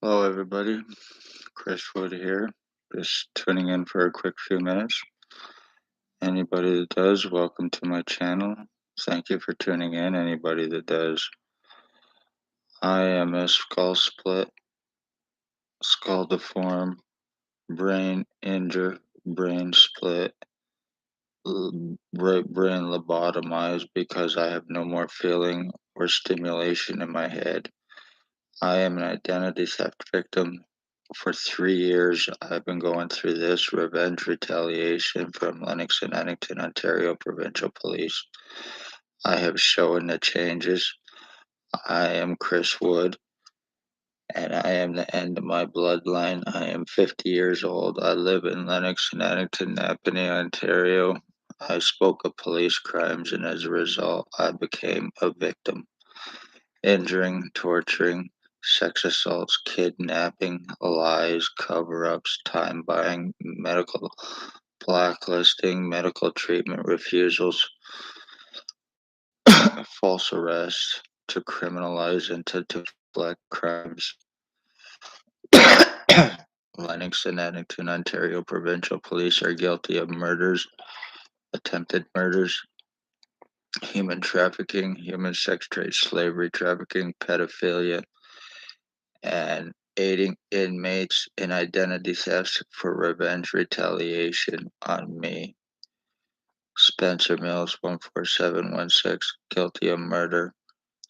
Hello, everybody. Chris Wood here. Just tuning in for a quick few minutes. Anybody that does, welcome to my channel. Thank you for tuning in. Anybody that does, I am a skull deformed, brain injured, brain split, right brain lobotomized because I have no more feeling or stimulation in my head. I am an identity theft victim. For 3 years, I've been going through this revenge retaliation from Lennox and Addington, Ontario provincial police. I have shown the changes. I am Chris Wood, and I am the end of my bloodline. I am 50 years old. I live in Lennox and Addington, Napanee, Ontario. I spoke of police crimes, and as a result, I became a victim. Injuring, torturing, sex assaults, kidnapping, lies, cover ups, time buying, medical blacklisting, medical treatment refusals, false arrests to criminalize and to deflect crimes. Lennox and Addington, Ontario provincial police are guilty of murders, attempted murders, human trafficking, human sex trade, slavery trafficking, pedophilia, and aiding inmates in identity thefts for revenge retaliation on me. Spencer Mills, 14716, guilty of murder.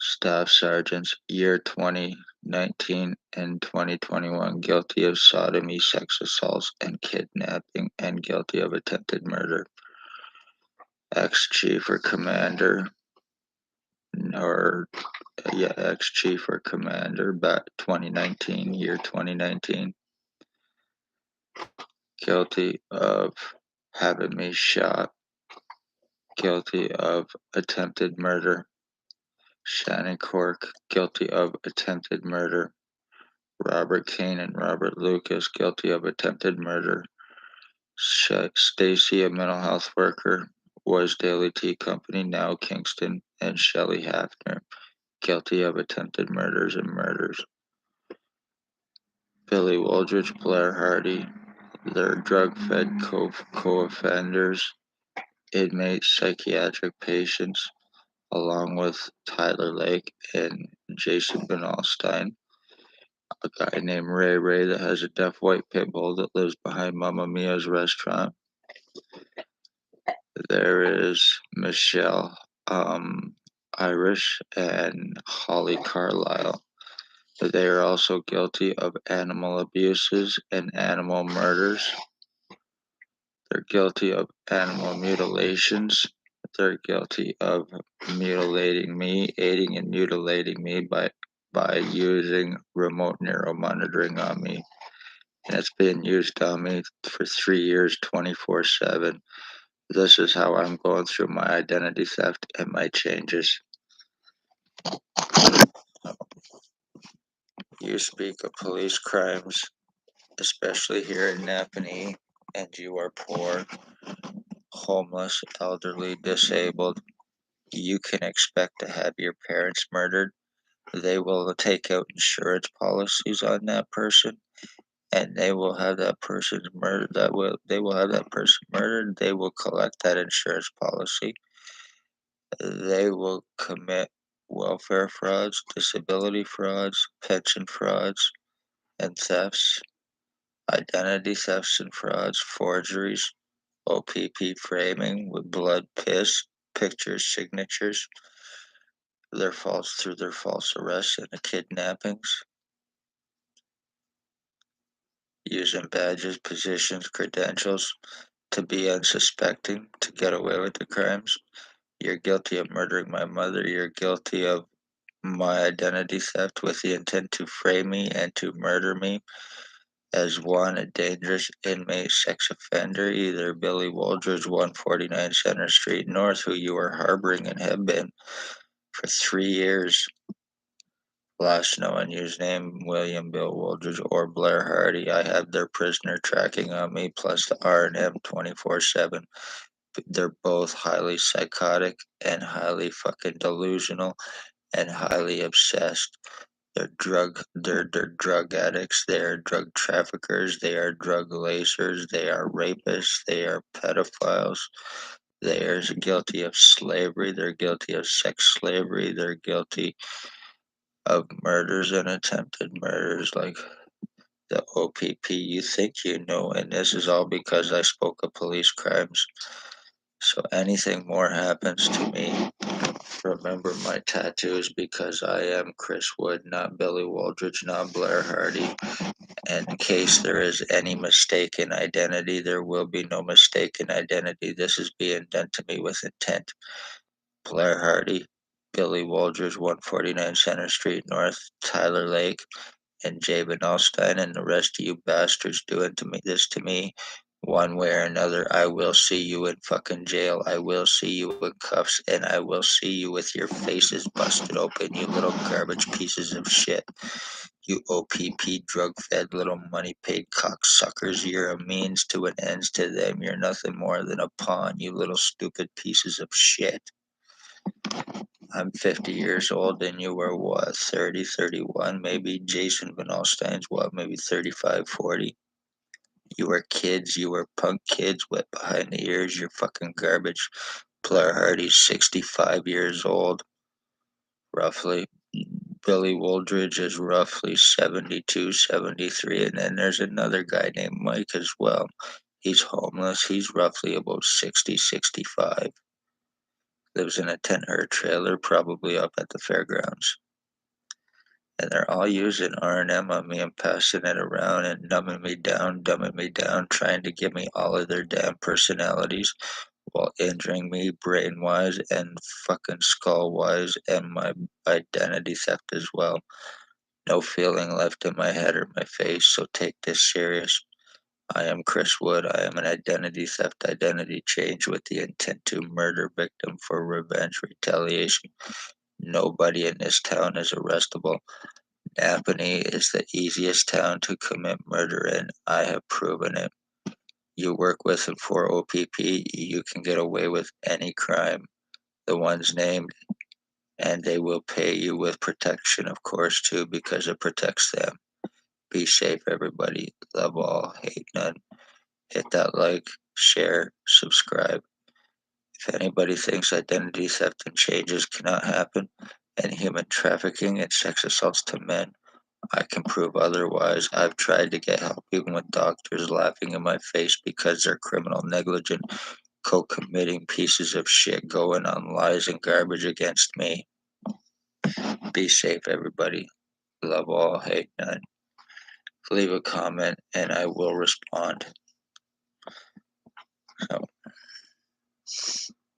Staff sergeants, year 2019 and 2021, guilty of sodomy, sex assaults, and kidnapping, and guilty of attempted murder. Ex-chief or commander, or ex-chief or commander, back 2019, year 2019. Guilty of having me shot. Guilty of attempted murder. Shannon Cork, guilty of attempted murder. Robert Kane and Robert Lucas, guilty of attempted murder. Stacy, a mental health worker, was Daily Tea Company, now Kingston, and Shelley Hafner, guilty of attempted murders and murders. Billy Wooldridge, Blair Hardy, they're drug-fed co-offenders, inmates, psychiatric patients, along with Tyler Lake and Jason Benalstein. A guy named Ray Ray that has a deaf white pit bull that lives behind Mamma Mia's restaurant. There is Michelle Irish and Holly Carlisle. They are also guilty of animal abuses and animal murders. They're guilty of animal mutilations. They're guilty of mutilating me, aiding and mutilating me by using remote neuromonitoring on me. And it's been used on me for 3 years, 24/7. This is how I'm going through my identity theft and my changes. You speak of police crimes, especially here in Napanee, and you are poor, homeless, elderly, disabled. You can expect to have your parents murdered. They will take out insurance policies on that person, and they will have that person's murder. They will have that person murdered. They will collect that insurance policy. They will commit welfare frauds, disability frauds, pension frauds, and thefts, identity thefts and frauds, forgeries, OPP framing with blood, piss, pictures, signatures, their false arrests and the kidnappings, using badges, positions, credentials to be unsuspecting, to get away with the crimes. You're guilty of murdering my mother. You're guilty of my identity theft with the intent to frame me and to murder me as one, a dangerous inmate sex offender, either Billy Wooldridge, 149 Center Street North, who you are harboring and have been for 3 years. Last known username William Bill Wooldridge or Blair Hardy. I have their prisoner tracking on me plus the R&M 24/7. They're both highly psychotic and highly fucking delusional and highly obsessed They're drug addicts, they are drug traffickers, they are drug lacers, they are rapists, they are pedophiles, they are guilty of slavery, they're guilty of sex slavery, they're guilty of murders and attempted murders like the OPP you think you know, and this is all because I spoke of police crimes. So anything more happens to me, remember my tattoos because I am Chris Wood, not Billy Waldridge, not Blair Hardy. And in case there is any mistaken identity, there will be no mistaken identity. This is being done to me with intent. Blair Hardy, Billy Waldridge, 149 Center Street North, Tyler Lake, and Jabin Alstein, and the rest of you bastards doing to me, one way or another. I will see you in fucking jail. I will see you in cuffs, and I will see you with your faces busted open, you little garbage pieces of shit. You OPP drug-fed little money-paid cocksuckers. You're a means to an ends to them. You're nothing more than a pawn, you little stupid pieces of shit. I'm 50 years old and you were what, 30, 31? Maybe Jason Van Alstyne's what, maybe 35, 40? You were kids, you were punk kids, wet behind the ears, you're fucking garbage. Blair Hardy's 65 years old, roughly. Billy Wooldridge is roughly 72, 73, and then there's another guy named Mike as well. He's homeless, he's roughly about 60, 65. Lives in a tent or a trailer, probably up at the fairgrounds. And they're all using R&M on me and passing it around and dumbing me down, trying to give me all of their damn personalities while injuring me brain-wise and fucking skull-wise and my identity theft as well. No feeling left in my head or my face, so take this serious. I am Chris Wood. I am an identity theft, identity change with the intent to murder victim for revenge retaliation. Nobody in this town is arrestable. Napanee is the easiest town to commit murder in. I have proven it. You work with and for OPP, you can get away with any crime, the ones named, and they will pay you with protection, of course, too, because it protects them. Be safe, everybody. Love all, hate none. Hit that like, share, subscribe. If anybody thinks identity theft and changes cannot happen, and human trafficking and sex assaults to men, I can prove otherwise. I've tried to get help even with doctors laughing in my face because they're criminal, negligent, co-committing pieces of shit going on lies and garbage against me. Be safe, everybody. Love all, hate none. Leave a comment and I will respond. So,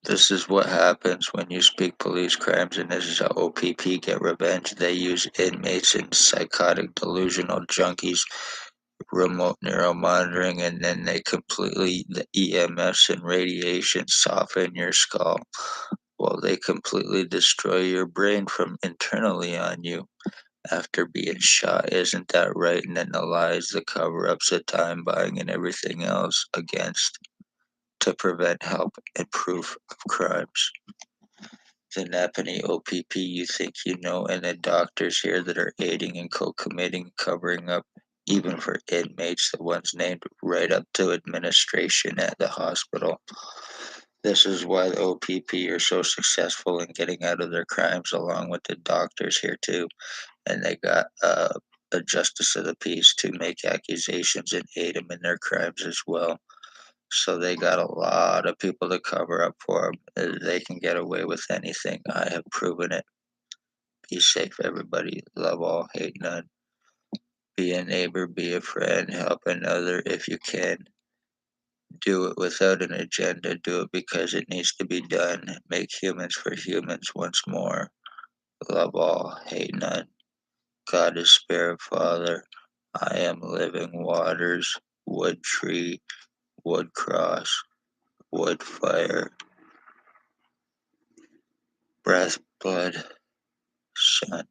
this is what happens when you speak police crimes, and this is how OPP get revenge. They use inmates and psychotic delusional junkies, remote neuromonitoring, and then they completely, the EMFs and radiation soften your skull. Well, they completely destroy your brain from internally on you after being shot. Isn't that right? And then the lies, the cover-ups, the time buying, and everything else against to prevent help and proof of crimes. The Napanee OPP you think you know, and the doctors here that are aiding and co-committing, covering up, even for inmates, the ones named right up to administration at the hospital. This is why the OPP are so successful in getting out of their crimes, along with the doctors here too. And they got a justice of the peace to make accusations and aid them in their crimes as well. So they got a lot of people to cover up for them. They can get away with anything. I have proven it. Be safe, everybody. Love all, hate none. Be a neighbor, be a friend, help another if you can. Do it without an agenda. Do it because it needs to be done. Make humans for humans once more. Love all, hate none. God is Spirit Father. I am living waters, wood tree, wood cross, wood fire, breath, blood, sun.